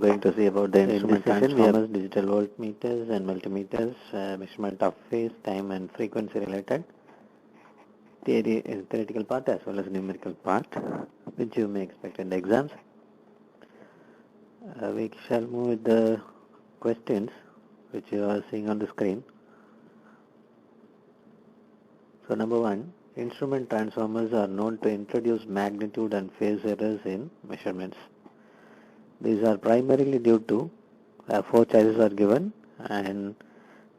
Going to see about the instrument transformers, digital voltmeters and multimeters, measurement of phase, time and frequency related theoretical part as well as numerical part, which you may expect in the exams. We shall move with the questions which you are seeing on the screen. So number 1, instrument transformers are known to introduce magnitude and phase errors in measurements. These are primarily due to 4 choices are given, and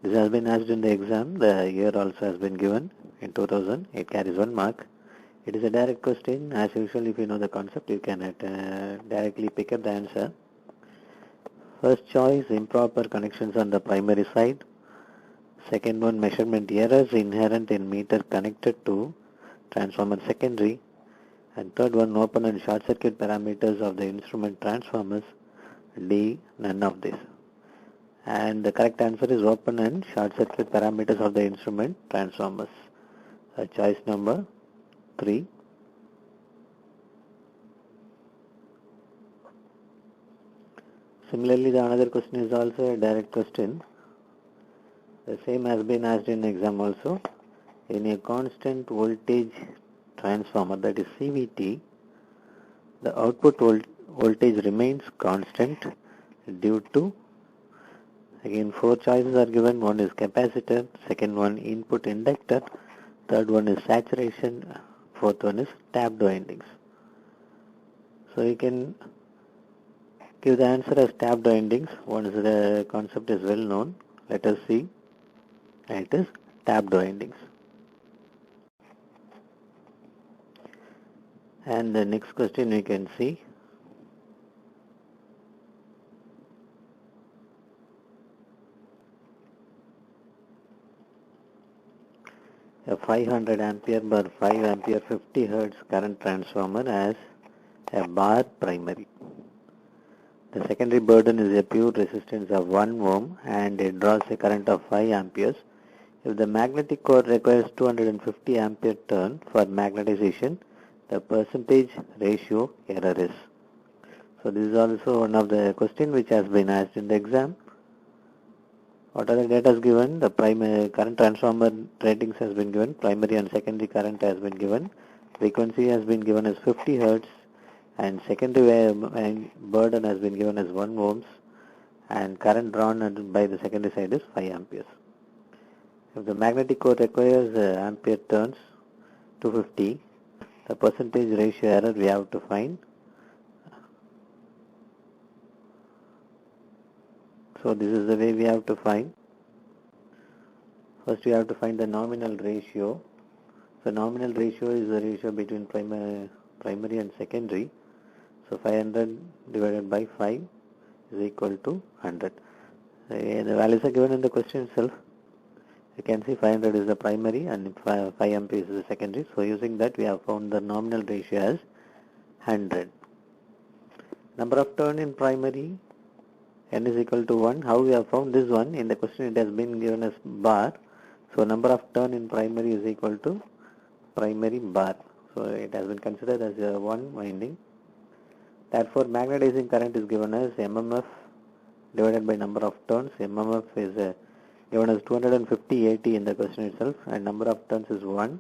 this has been asked in the exam. The year also has been given in 2000. It carries 1 mark. It is a direct question. As usual, if you know the concept, you can directly pick up the answer. First choice, improper connections on the primary side. Second one, measurement errors inherent in meter connected to transformer secondary. And third one, open and short circuit parameters of the instrument transformers. D, none of this. And the correct answer is open and short circuit parameters of the instrument transformers. Choice number 3. Similarly, the another question is also a direct question. The same has been asked in exam also. In a constant voltage transformer, that is CVT, the output voltage remains constant due to, again 4 choices are given. One is capacitor, second one input inductor, third one is saturation, fourth one is tapped windings. So you can give the answer as tapped windings once the concept is well known. Let us see. It is tapped windings. And the next question we can see. A 500 ampere by 5 ampere 50 hertz current transformer has a bar primary. The secondary burden is a pure resistance of 1 ohm and it draws a current of 5 amperes. If the magnetic core requires 250 ampere turn for magnetization, the percentage ratio error is. So this is also one of the question which has been asked in the exam. What are the data given? The primary current transformer ratings has been given. Primary and secondary current has been given. Frequency has been given as 50 hertz, and secondary burden has been given as 1 ohms, and current drawn by the secondary side is 5 amperes. If the magnetic core requires ampere turns 250, the percentage ratio error we have to find. So this is the way we have to find. First we have to find the nominal ratio. So nominal ratio is the ratio between primary and secondary. So 500 divided by 5 is equal to 100. The values are given in the question itself. You can see 500 is the primary and 5 amperes is the secondary. So using that we have found the nominal ratio as 100. Number of turn in primary, n is equal to 1. How we have found this one? In the question it has been given as bar. So number of turn in primary is equal to primary bar. So it has been considered as a 1 winding. Therefore magnetizing current is given as MMF divided by number of turns. MMF is given as 250 AT in the question itself, and number of turns is 1.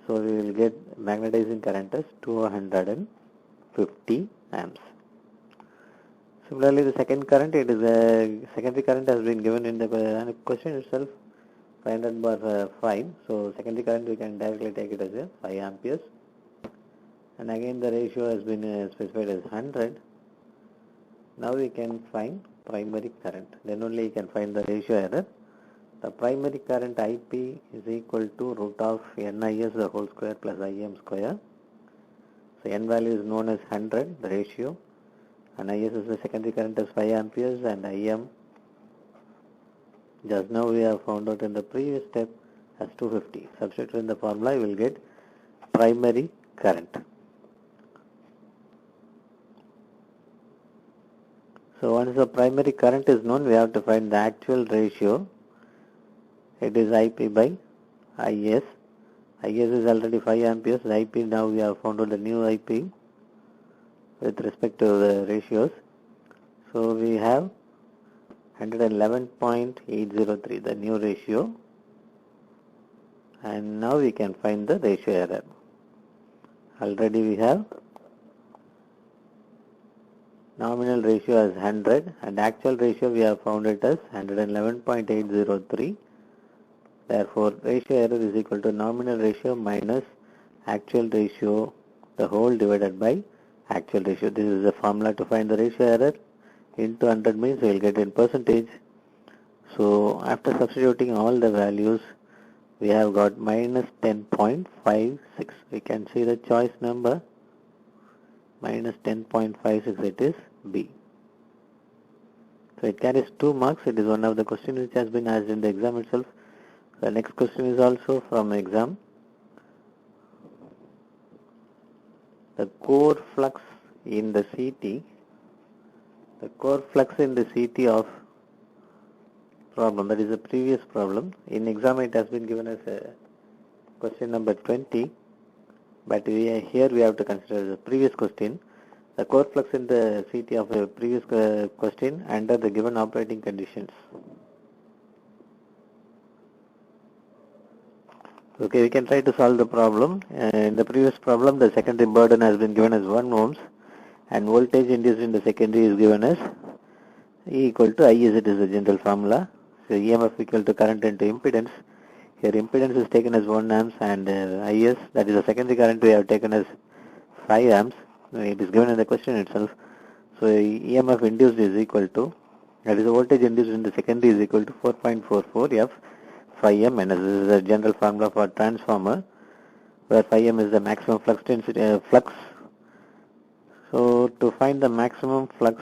So we will get magnetizing current as 250 amps. Similarly, the second current, it is a secondary current has been given in the question itself, 500 bar 5. So secondary current we can directly take it as a 5 amperes. And again the ratio has been specified as 100. Now we can find primary current. Then only you can find the ratio error. The primary current IP is equal to root of NIS the whole square plus IM square. So N value is known as 100, the ratio. And IS is the secondary current as 5 amperes, and IM just now we have found out in the previous step as 250. Substitute in the formula you will get primary current. So once the primary current is known, we have to find the actual ratio. It is IP by IS. IS is already 5 amperes. The IP now we have found out the new IP with respect to the ratios. So we have 111.803, the new ratio, and now we can find the ratio error. Already we have nominal ratio as 100 and actual ratio we have found it as 111.803. Therefore, ratio error is equal to nominal ratio minus actual ratio, the whole divided by actual ratio. This is the formula to find the ratio error. Into 100 means we will get in percentage. So after substituting all the values, we have got minus 10.56. We can see the choice number minus 10.56, it is B. So it carries 2 marks. It is one of the questions which has been asked in the exam itself. The next question is also from exam. The core flux in the CT, of problem, that is the previous problem. In exam it has been given as a question number 20, but here we have to consider the previous question. The core flux in the CT of a previous question under the given operating conditions. Okay, we can try to solve the problem. In the previous problem, the secondary burden has been given as 1 ohms and voltage induced in the secondary is given as E equal to I, as it is the general formula. So EMF equal to current into impedance. Here impedance is taken as 1 amps and IS, that is the secondary current, we have taken as 5 amps. It is given in the question itself. So EMF induced is equal to, that is the voltage induced in the secondary is equal to 4.44 F phi m, and this is the general formula for transformer, where phi m is the maximum flux density, flux. So to find the maximum flux,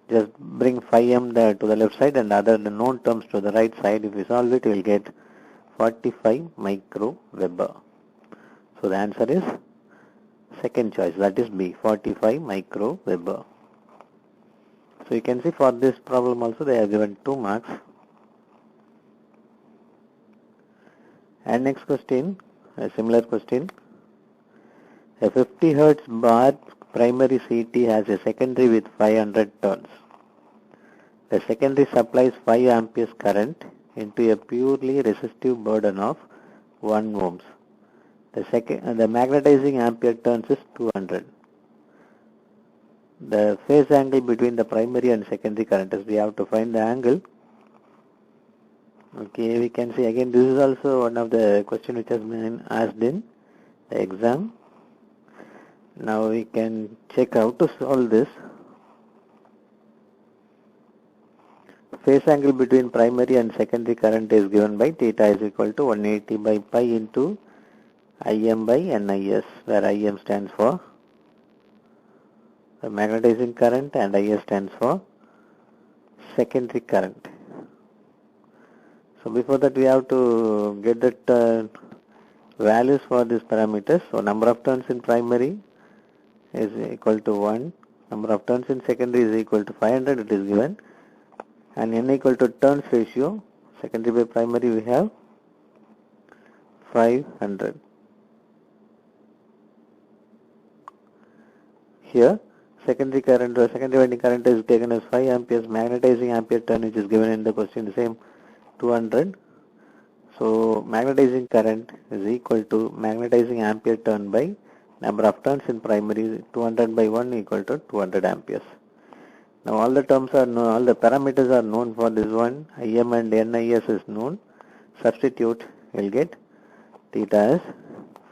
just bring phi m to the left side and other the known terms to the right side. If we solve it, we will get 45 micro Weber. So the answer is second choice, that is B, 45 micro Weber. So you can see for this problem also they have given 2 marks. And next question, a similar question. A 50 Hz bar primary CT has a secondary with 500 turns. The secondary supplies 5 amperes current into a purely resistive burden of 1 ohms. The magnetizing ampere turns is 200. The phase angle between the primary and secondary current is, we have to find the angle. Okay, we can see again, this is also one of the question which has been asked in the exam. Now we can check how to solve this. Phase angle between primary and secondary current is given by theta is equal to 180 by pi into Im by NIS, where Im stands for the magnetizing current and IS stands for secondary current. So before that we have to get the values for these parameters. So number of turns in primary is equal to 1, number of turns in secondary is equal to 500, it is given, and n equal to turns ratio, secondary by primary we have 500. Here secondary current or secondary winding current is taken as 5 amperes, magnetizing ampere turn which is given in the question the same 200. So magnetizing current is equal to magnetizing ampere turn by number of turns in primary, 200 by 1 equal to 200 amperes. Now all the terms are known, all the parameters are known for this one. Im and NIS is known. Substitute, we'll get theta as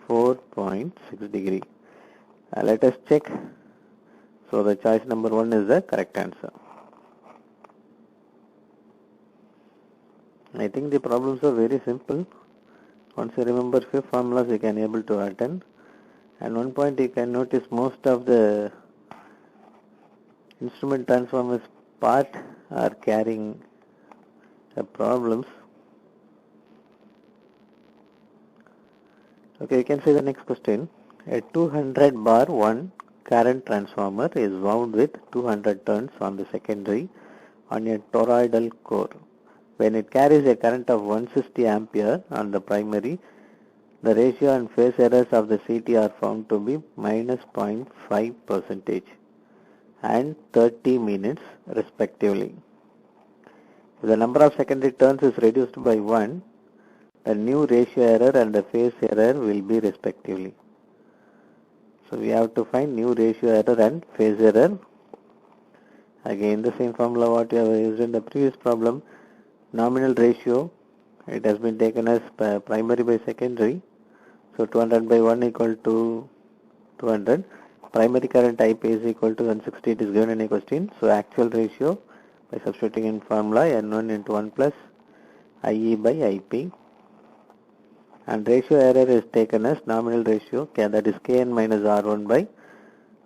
4.6 degree. Let us check. So the choice number 1 is the correct answer. I think the problems are very simple. Once you remember few formulas, you can able to attend. And one point you can notice, most of the instrument transformers part are carrying the problems. Okay, you can see the next question. A 200 bar 1 current transformer is wound with 200 turns on the secondary on a toroidal core. When it carries a current of 160 ampere on the primary, the ratio and phase errors of the CT are found to be minus 0.5%. and 30 minutes respectively. If the number of secondary turns is reduced by 1, the new ratio error and the phase error will be respectively. So we have to find new ratio error and phase error. Again, the same formula what we have used in the previous problem. Nominal ratio, it has been taken as primary by secondary. So 200 by 1 equal to 200. Primary current IP is equal to 160. It is given in a question. So actual ratio by substituting in formula N1 into 1 plus IE by IP. And ratio error is taken as nominal ratio, that is Kn minus R1 by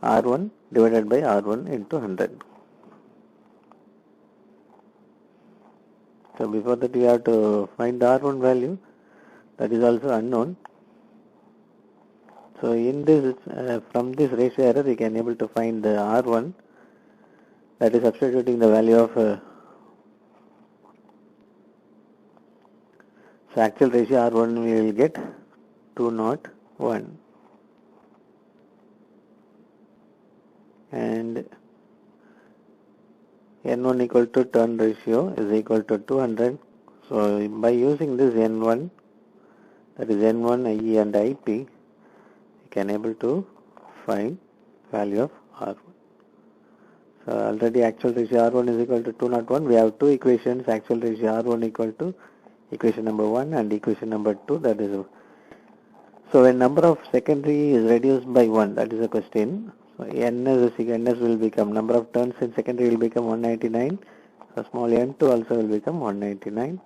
R1 divided by R1 into 100. So before that we have to find the R1 value, that is also unknown. So in this, from this ratio error we can able to find the R1, that is substituting the value of so actual ratio R1 we will get 201 and N1 equal to turn ratio is equal to 200. So by using this N1, that is N1, IE and IP, we can able to find value of R1. So already actual ratio R1 is equal to 201. We have two equations, actual ratio R1 equal to equation number 1 and equation number 2, that is. So when number of secondary is reduced by 1, that is a question. So NS will become, number of turns in secondary will become 199. So small n2 also will become 199.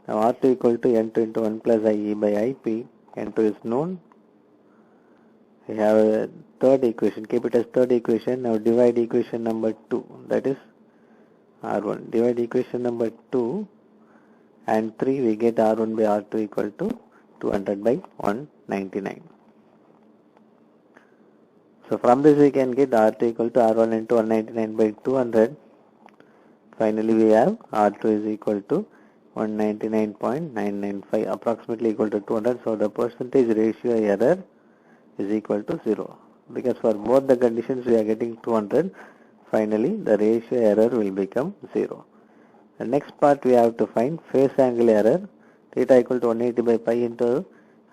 Now R2 equal to n2 into 1 plus IE by IP. N2 is known. We have a third equation, keep it as third equation. Now divide equation number 2, that is R1. Divide equation number 2 and 3, we get R1 by R2 equal to 200 by 199. So from this we can get R2 equal to R1 into 199 by 200. Finally we have R2 is equal to 199.995, approximately equal to 200. So the percentage ratio error is equal to 0. Because for both the conditions we are getting 200. Finally the ratio error will become 0. The next part we have to find phase angle error, theta equal to 180 by pi into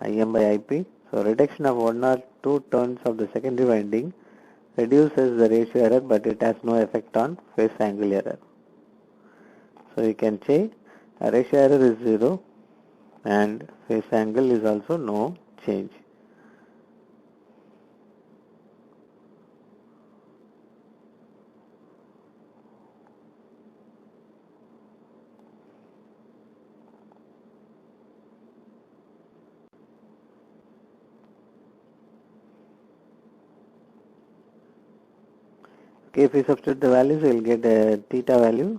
Im by Ip. So reduction of 1 or 2 turns of the secondary winding reduces the ratio error, but it has no effect on phase angle error. So you can say a ratio error is 0 and phase angle is also no change. Okay, if we substitute the values, we will get a theta value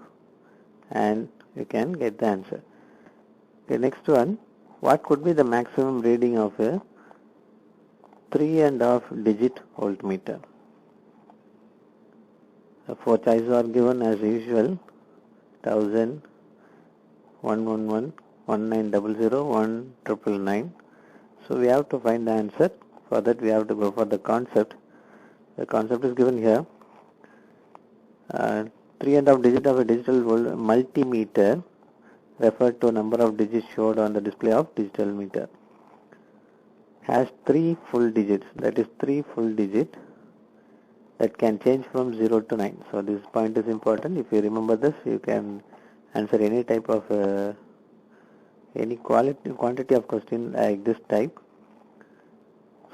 and you can get the answer. Okay, next one, what could be the maximum reading of a 3.5 digit voltmeter? The 4 choices are given as usual: 1000, 111, 1900, 1999. So we have to find the answer. For that we have to go for the concept. The concept is given here. 3.5 digit of a digital multimeter referred to a number of digits showed on the display of digital meter. Has 3 full digits, that is 3 full digits that can change from 0 to 9. So this point is important. If you remember this, you can answer any type of any quantity of question like this type.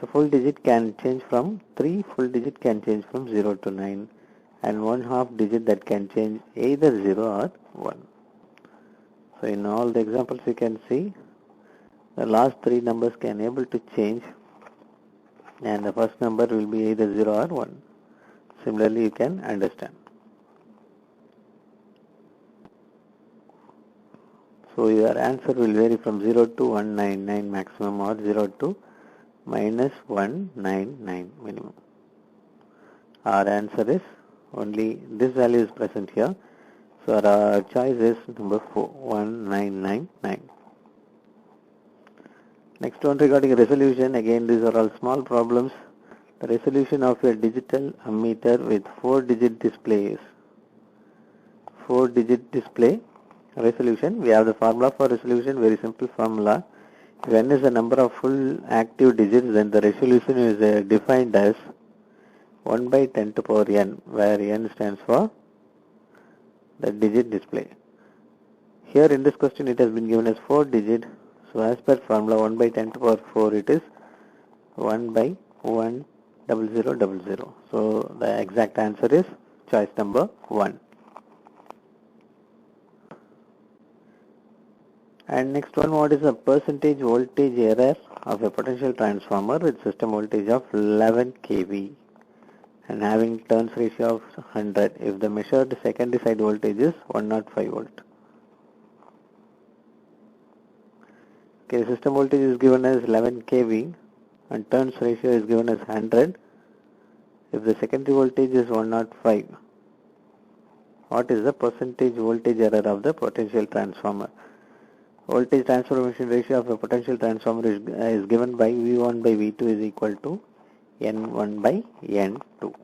So full digit can change from 3 full digit can change from 0 to 9. And 1/2 digit that can change either 0 or 1. So in all the examples you can see the last 3 numbers can able to change and the first number will be either 0 or 1. Similarly you can understand. So your answer will vary from 0 to 199 maximum or 0 to minus 199 minimum. Our answer is only this value is present here. So our choice is number 4, 1999. Next one regarding resolution. Again, these are all small problems. The resolution of a digital ammeter with 4-digit display is 4-digit display resolution. We have the formula for resolution, very simple formula. If n is the number of full active digits, then the resolution is defined as 1 by 10 to power n, where n stands for the digit display. Here in this question it has been given as 4 digit, so as per formula 1 by 10 to power 4 it is 1 by 10000. So the exact answer is choice number 1. And next one, what is the percentage voltage error of a potential transformer with system voltage of 11 kV and having turns ratio of 100 if the measured secondary side voltage is 105 volt. Okay, system voltage is given as 11 kV and turns ratio is given as 100 if the secondary voltage is 105. What is the percentage voltage error of the potential transformer? Voltage transformation ratio of a potential transformer is given by V1 by V2 is equal to N1 by N2.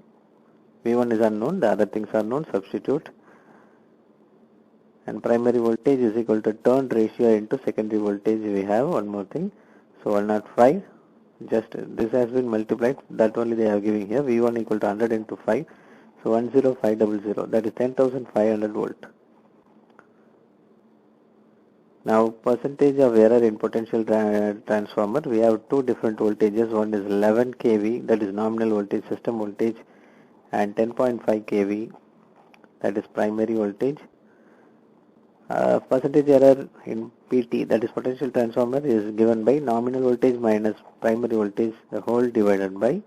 V1 is unknown, the other things are known, substitute. And primary voltage is equal to turn ratio into secondary voltage. We have one more thing. So 105, just this has been multiplied, that only they are giving here. V1 equal to 100 into 5. So 10500, that is 10,500 volt. Now percentage of error in potential transformer, we have two different voltages. One is 11 kV, that is nominal voltage, system voltage, and 10.5 kV, that is primary voltage. Percentage error in PT, that is potential transformer, is given by nominal voltage minus primary voltage, the whole divided by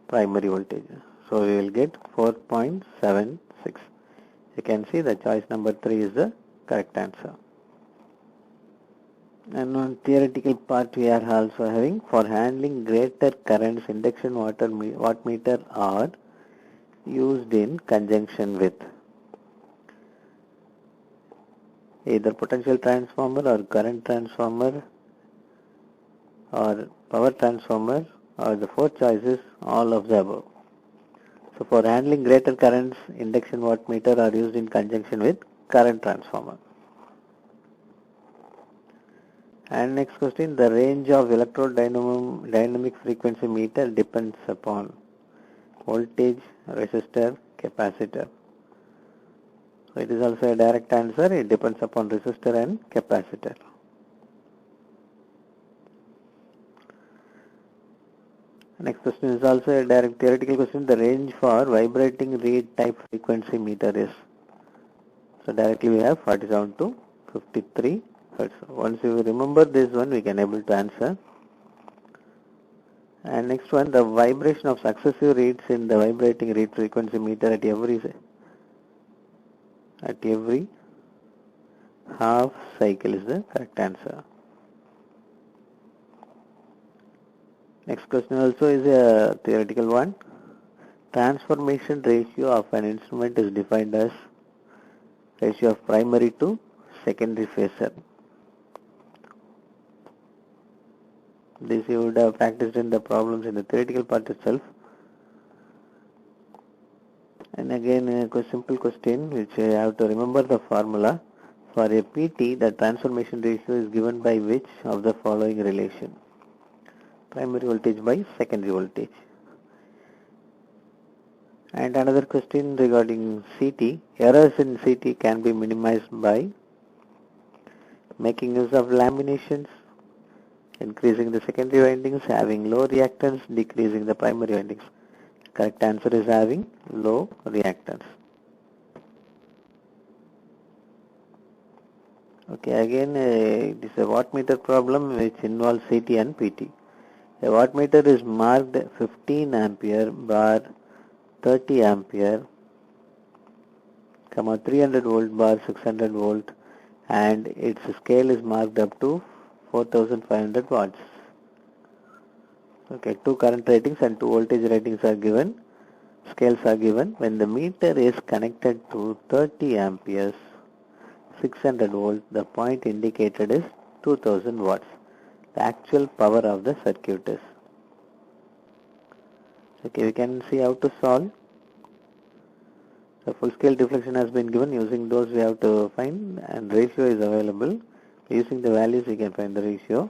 primary voltage. So we will get 4.76. You can see the choice number 3 is the correct answer. And on theoretical part we are also having, for handling greater currents, induction wattmeter are used in conjunction with either potential transformer or current transformer or power transformer, or the 4 choices, all of the above. So for handling greater currents, induction wattmeter are used in conjunction with current transformer. And next question, the range of electrodynamic frequency meter depends upon voltage, resistor, capacitor. So it is also a direct answer, it depends upon resistor and capacitor. Next question is also a direct theoretical question, the range for vibrating reed type frequency meter is. So directly we have 47 to 53 Hertz. Once you remember this one, we can able to answer. And next one, the vibration of successive reeds in the vibrating reed frequency meter at every half cycle is the correct answer. Next question also is a theoretical one. Transformation ratio of an instrument is defined as ratio of primary to secondary phasor. This you would have practiced in the problems in the theoretical part itself. And again a simple question which you have to remember the formula. For a PT, the transformation ratio is given by which of the following relation? Primary voltage by secondary voltage. And another question regarding CT. Errors in CT can be minimized by making use of laminations, increasing the secondary windings, having low reactance, decreasing the primary windings. Correct answer is having low reactance. Okay, again it is a wattmeter problem which involves CT and PT. A wattmeter is marked 15 ampere bar 30 ampere, 300 volt bar 600 volt, and its scale is marked up to 4500 watts. Okay, 2 current ratings and 2 voltage ratings are given. Scales are given. When the meter is connected to 30 amperes, 600 volt, the point indicated is 2000 watts. The actual power of the circuit is. Okay, we can see how to solve. The full scale deflection has been given. Using those we have to find, and ratio is available. Using the values we can find the ratio.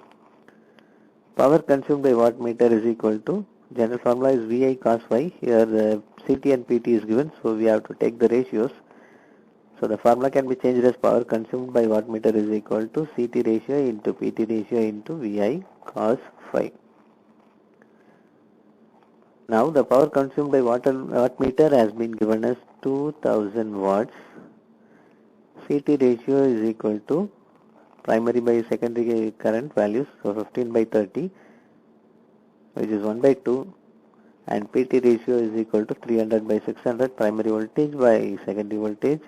Power consumed by wattmeter is equal to, general formula is VI cos phi. Here the CT and PT is given, so we have to take the ratios. So the formula can be changed as power consumed by wattmeter is equal to CT ratio into PT ratio into VI cos phi. Now the power consumed by wattmeter has been given as 2000 watts. CT ratio is equal to primary by secondary current values, so 15 by 30, which is 1 by 2, and PT ratio is equal to 300 by 600, primary voltage by secondary voltage,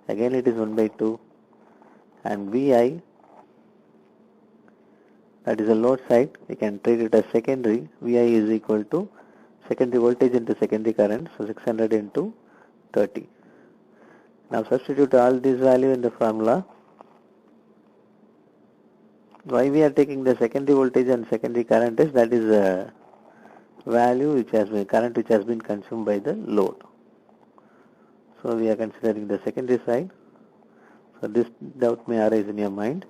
again it is 1 by 2, and VI, that is a load side, we can treat it as secondary. VI is equal to secondary voltage into secondary current, so 600 into 30. Now substitute all these values in the formula. Why we are taking the secondary voltage and secondary current is that is a value which has been current which has been consumed by the load. So we are considering the secondary side. So this doubt may arise in your mind.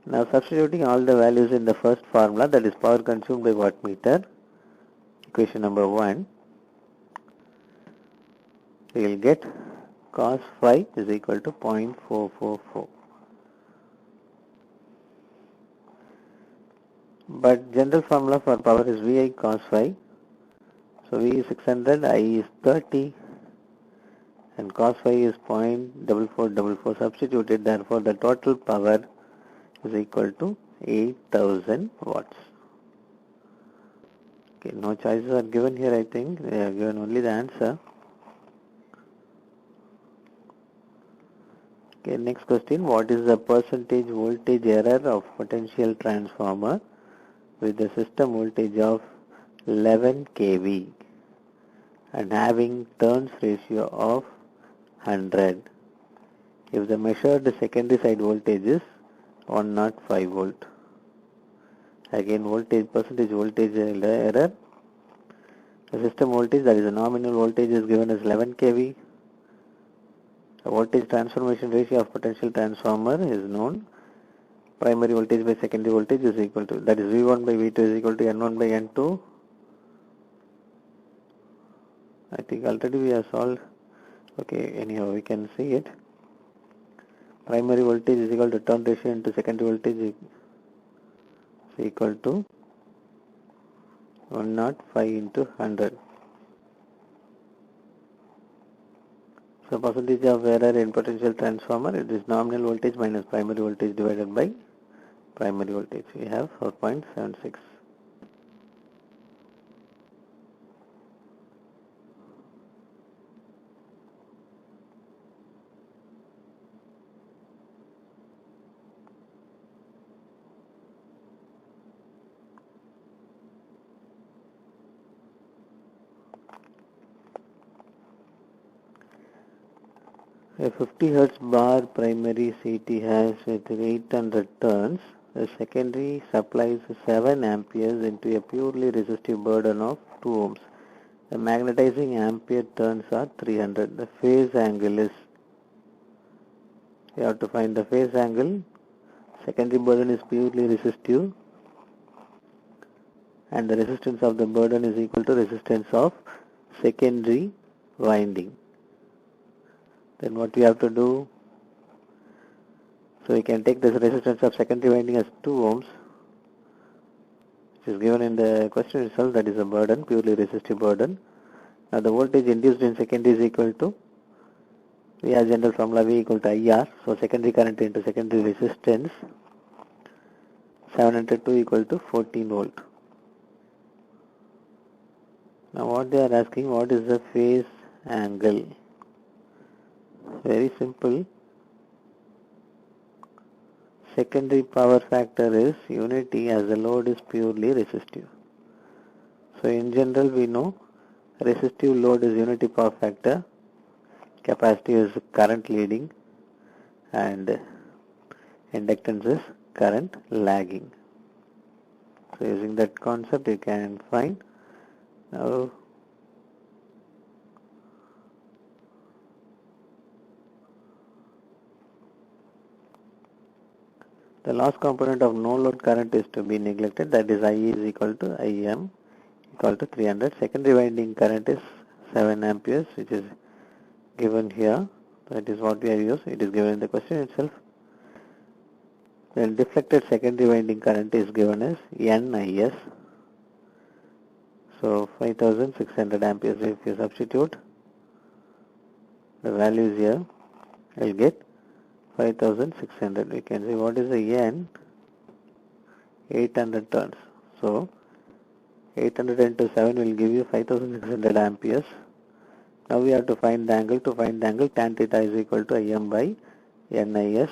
Now substituting all the values in the first formula, that is power consumed by wattmeter, equation number 1, we will get cos phi is equal to 0.444. But general formula for power is VI cos phi. So V is 600, I is 30, and cos phi is 0.4444 substituted. Therefore, the total power is equal to 8000 watts. Okay, no choices are given here. I think they are given only the answer. Okay, next question. What is the percentage voltage error of potential transformer with the system voltage of 11 kV and having turns ratio of 100 if the measured secondary side voltage is 105 volt? Again, voltage percentage voltage error. The system voltage, that is the nominal voltage, is given as 11 kV. The voltage transformation ratio of potential transformer is known. Primary voltage by secondary voltage is equal to, that is V1 by V2 is equal to N1 by N2. I think already we have solved. Okay, anyhow we can see it. Primary voltage is equal to turn ratio into secondary voltage is equal to 105 into 100. So percentage of error in potential transformer, it is nominal voltage minus primary voltage divided by primary voltage. We have 4.76. A 50 Hz bar primary CT has with 800 turns. The secondary supplies 7 amperes into a purely resistive burden of 2 ohms. The magnetizing ampere turns are 300. The phase angle is, you have to find the phase angle. Secondary burden is purely resistive and the resistance of the burden is equal to resistance of secondary winding. Then what we have to do, so we can take this resistance of secondary winding as 2 ohms, which is given in the question itself, that is a burden, purely resistive burden. Now the voltage induced in secondary is equal to, we have general formula V equal to IR, so secondary current into secondary resistance, 702 equal to 14 volt. Now what they are asking, what is the phase angle? Very simple. Secondary power factor is unity as the load is purely resistive. So in general we know resistive load is unity power factor, capacity is current leading, and inductance is current lagging. So using that concept you can find Now the last component of no load current is to be neglected, that is IE is equal to IM equal to 300. Secondary winding current is 7 amperes, which is given here. That is what we have used. It is given in the question itself. Then deflected secondary winding current is given as NIS. So 5600 amperes. If you substitute the values here, I will get 5600. We can see what is the N, 800 turns. So 800 into 7 will give you 5600 amperes. Now we have to find the angle. To find the angle, tan theta is equal to Im by NIS.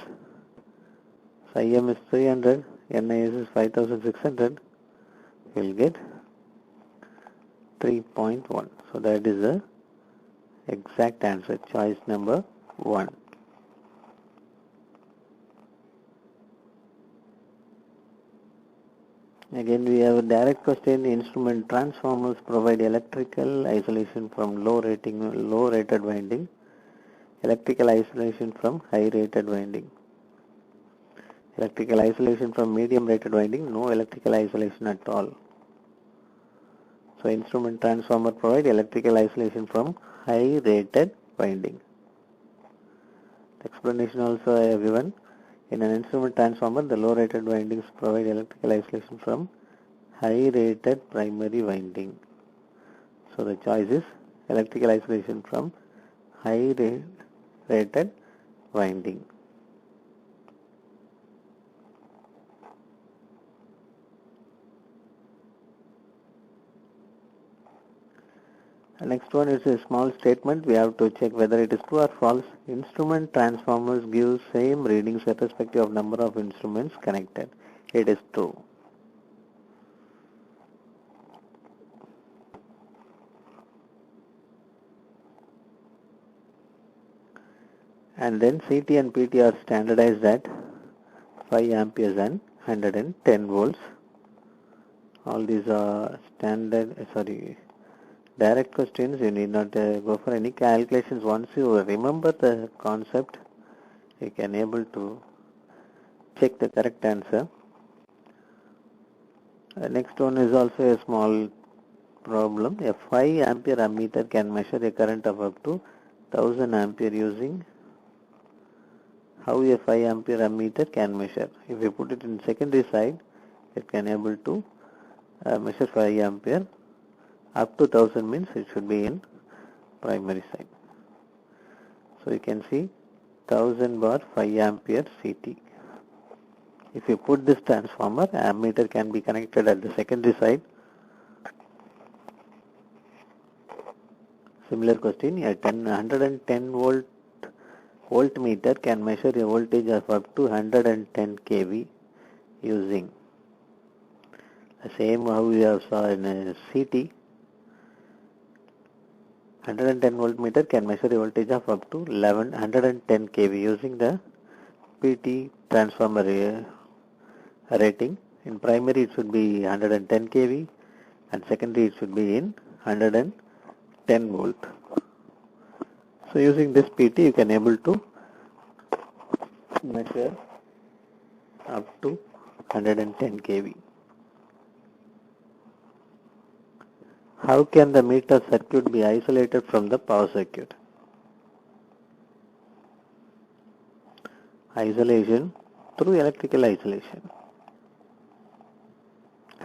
So Im is 300, NIS is 5600. We will get 3.1. So that is the exact answer, choice number 1. Again we have a direct question. Instrument transformers provide electrical isolation from low rated winding, electrical isolation from high rated winding, electrical isolation from medium rated winding, no electrical isolation at all. So instrument transformer provide electrical isolation from high rated winding. The explanation also I have given. In an instrument transformer, the low rated windings provide electrical isolation from high rated primary winding. So the choice is electrical isolation from high rated winding. The next one is a small statement. We have to check whether it is true or false. Instrument transformers give same readings irrespective of number of instruments connected. It is true. And then CT and PT are standardized at 5 amperes and 110 volts. All these are direct questions. You need not go for any calculations. Once you remember the concept, you can able to check the correct answer. Next one is also a small problem. A 5 ampere ammeter can measure a current of up to 1000 ampere using how a 5 ampere ammeter can measure. If you put it in secondary side, it can able to measure 5 ampere. Up to 1000 means it should be in primary side. So you can see 1000 bar 5 ampere CT. If you put this transformer, ammeter can be connected at the secondary side. Similar question, a 110 voltmeter can measure a voltage of up to 110 kV using the same how we have saw in a CT. 110 voltmeter can measure a voltage of up to 110 kV using the PT transformer rating. In primary it should be 110 kV and secondary it should be in 110 volt. So using this PT you can able to measure up to 110 kV. How can the meter circuit be isolated from the power circuit? Isolation through electrical isolation.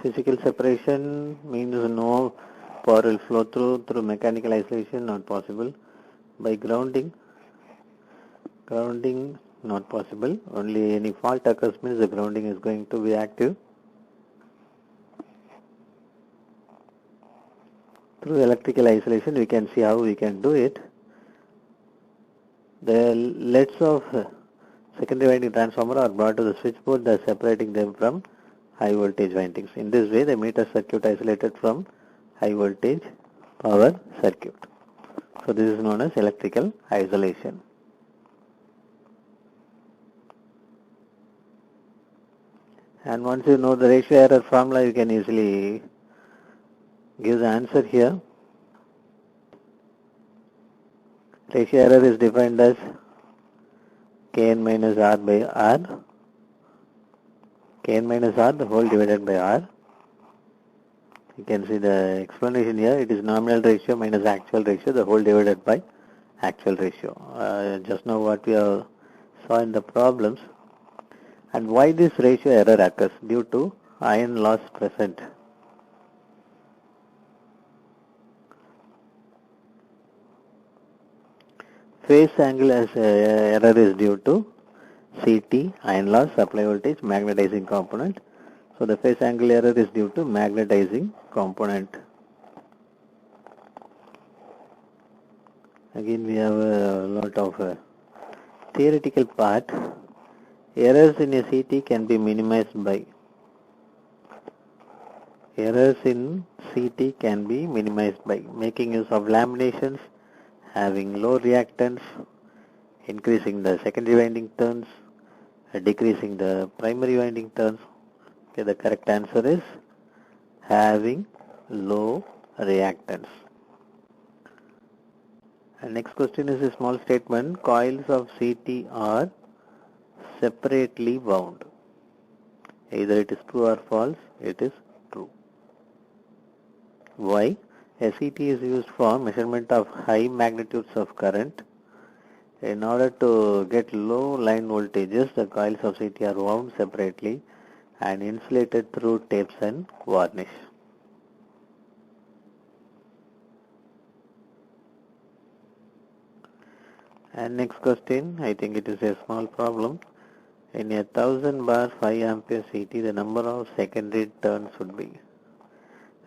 Physical separation means no power will flow through mechanical isolation, not possible. By grounding not possible. Only any fault occurs means the grounding is going to be active. Through electrical isolation we can see how we can do it. The LEDs of secondary winding transformer are brought to the switchboard, thus separating them from high voltage windings. In this way the meter circuit isolated from high voltage power circuit. So this is known as electrical isolation. And once you know the ratio error formula, you can easily give the answer here. Ratio error is defined as Kn minus R by R. Kn minus R the whole divided by R. You can see the explanation here. It is nominal ratio minus actual ratio the whole divided by actual ratio. Just now what we saw in the problems. And why this ratio error occurs? Due to iron loss present. Phase angle as error is due to CT, iron loss, supply voltage, magnetizing component. So the phase angle error is due to magnetizing component. Again we have a lot of theoretical part. Errors in a CT can be minimized by making use of laminations, having low reactance, increasing the secondary winding turns, decreasing the primary winding turns. Okay, the correct answer is having low reactance. And next question is a small statement. Coils of CT are separately wound. Either it is true or false. It is true. Why? A CT is used for measurement of high magnitudes of current. In order to get low line voltages, the coils of CT are wound separately and insulated through tapes and varnish. And next question, I think it is a small problem. In a 1000 bar 5 ampere CT, the number of secondary turns would be.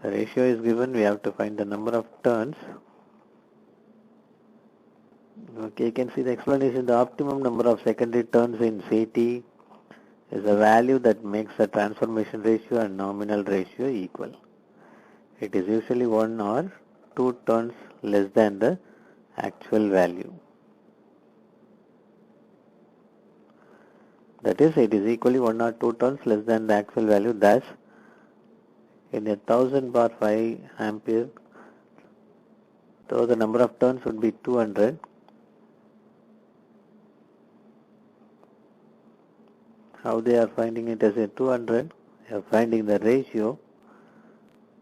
The ratio is given, we have to find the number of turns. Okay, you can see the explanation. The optimum number of secondary turns in CT is a value that makes the transformation ratio and nominal ratio equal. It is usually 1 or 2 turns less than the actual value. That is, it is equally 1 or 2 turns less than the actual value. Thus, in a 1000 bar 5 ampere, so the number of turns would be 200. How they are finding it as a 200? They are finding the ratio,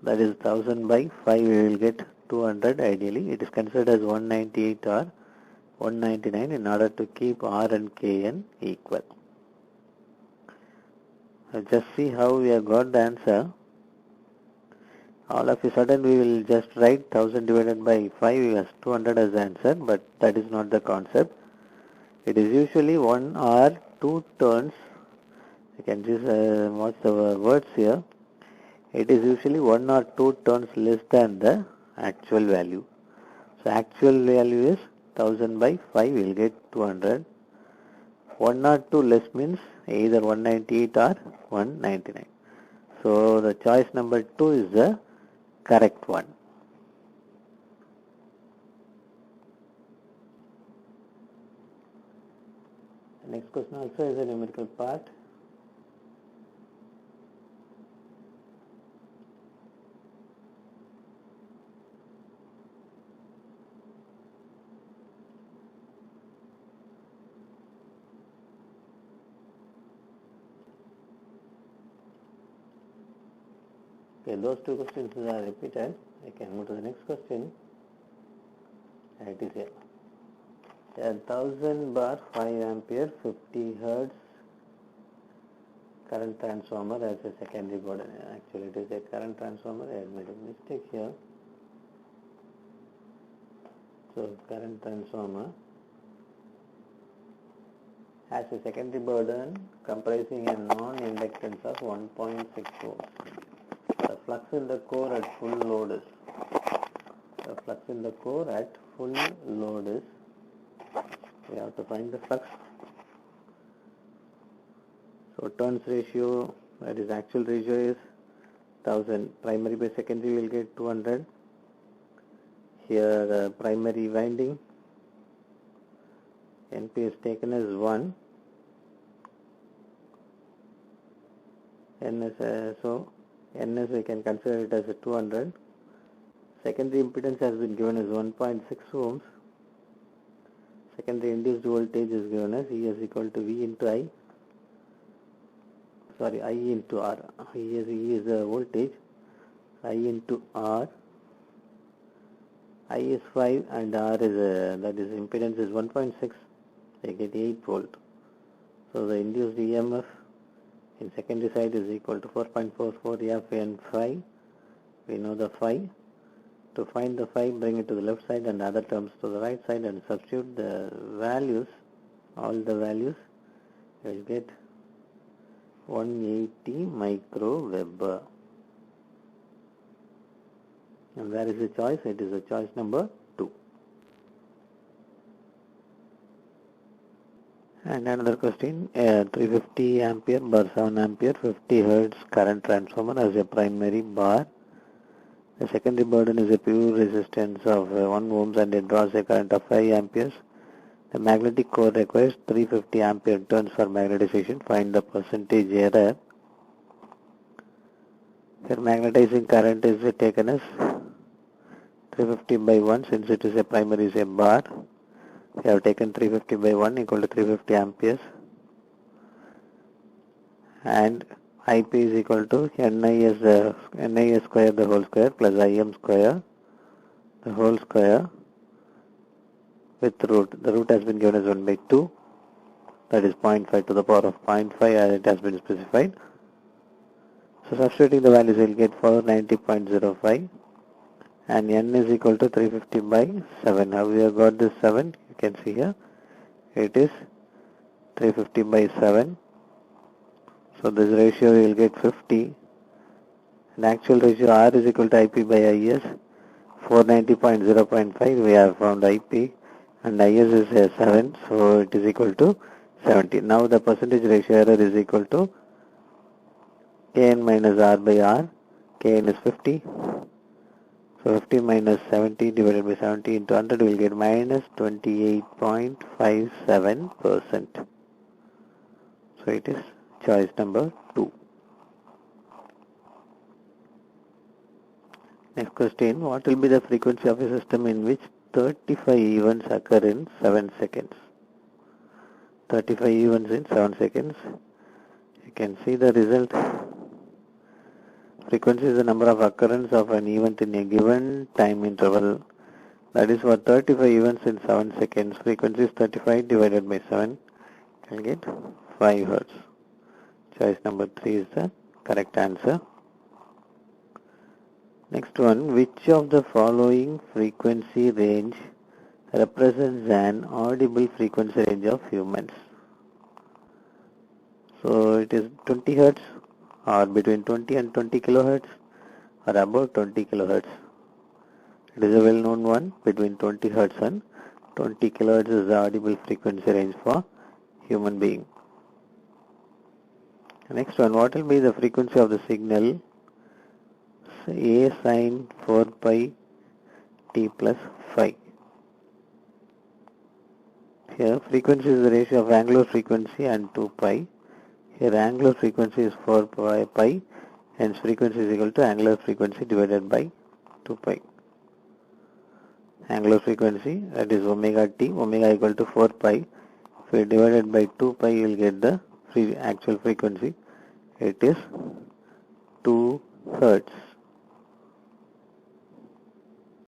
that is 1000 by 5, we will get 200 ideally. It is considered as 198 or 199 in order to keep R and Kn equal. Just see how we have got the answer. All of a sudden we will just write 1000 divided by 5 as 200 as the answer, but that is not the concept. It is usually 1 or 2 turns. You can just watch the words here. It is usually 1 or 2 turns less than the actual value. So actual value is 1000 by 5, we will get 200. 1 or 2 less means either 198 or 199. So the choice number 2 is the correct one. The next question also is a numerical part. Okay, those two questions are repeated. I can move to the next question. It is here. A 1000 bar 5 ampere 50 hertz current transformer as a secondary board. Actually it is a current transformer. I have made a mistake here. So current transformer has a secondary burden comprising a non-inductance of 1.6 volts. The flux in the core at full load is, we have to find the flux. So turns ratio, that is actual ratio is 1000. Primary by secondary will get 200. Here primary winding, NP is taken as 1. NS, so NS we can consider it as a 200. Secondary impedance has been given as 1.6 ohms. Secondary induced voltage is given as E is equal to V into I. Sorry, I into R. E is the voltage. I into R. I is 5 and R is that is impedance is 1.6. I get 8 volt. So the induced EMF in secondary side is equal to 4.44 F N phi. We know the phi. To find the phi, bring it to the left side and other terms to the right side and substitute the values, all the values. You will get 180 microweber. And where is the choice? It is the choice number 2. And another question, 350 ampere bar 7 ampere 50 hertz current transformer as a primary bar. The secondary burden is a pure resistance of 1 ohms and it draws a current of 5 amperes. The magnetic core requires 350 ampere turns for magnetization. Find the percentage error. Here magnetizing current is taken as 350 by 1 since it is a primary is a bar. We have taken 350 by 1 equal to 350 amperes. And IP is equal to NIS square the whole square plus IM square the whole square with root. The root has been given as 1 by 2, that is 0.5 to the power of 0.5 as it has been specified. So substituting the values, we will get 490.05 and N is equal to 350 by 7. How we have got this 7? You can see here it is 350 by 7. So this ratio you will get 50. And actual ratio R is equal to IP by IS. 490.0.5 we have found IP and IS is 7, so it is equal to 70. Now the percentage ratio error is equal to Kn minus R by R. Kn is 50. So 50 minus 70 divided by 70 into 100 will get minus 28.57%. So it is choice number 2. Next question, what will be the frequency of a system in which 35 events occur in 7 seconds? 35 events in 7 seconds. You can see the result. Frequency is the number of occurrence of an event in a given time interval. That is for 35 events in 7 seconds. Frequency is 35 divided by 7. You will get 5 Hertz. Choice number 3 is the correct answer. Next one, which of the following frequency range represents an audible frequency range of humans? So it is 20 Hertz or between 20 and 20 kilohertz or above 20 kilohertz. It is a well-known one, between 20 Hertz and 20 kilohertz is the audible frequency range for human being. Next one, what will be the frequency of the signal A sin 4 pi t plus phi? Here frequency is the ratio of angular frequency and 2 pi. Here angular frequency is 4 pi, hence frequency is equal to angular frequency divided by 2 pi. Angular frequency, that is omega t, omega equal to 4 pi. If we divide it by 2 pi, you will get the actual frequency. It is 2 Hertz.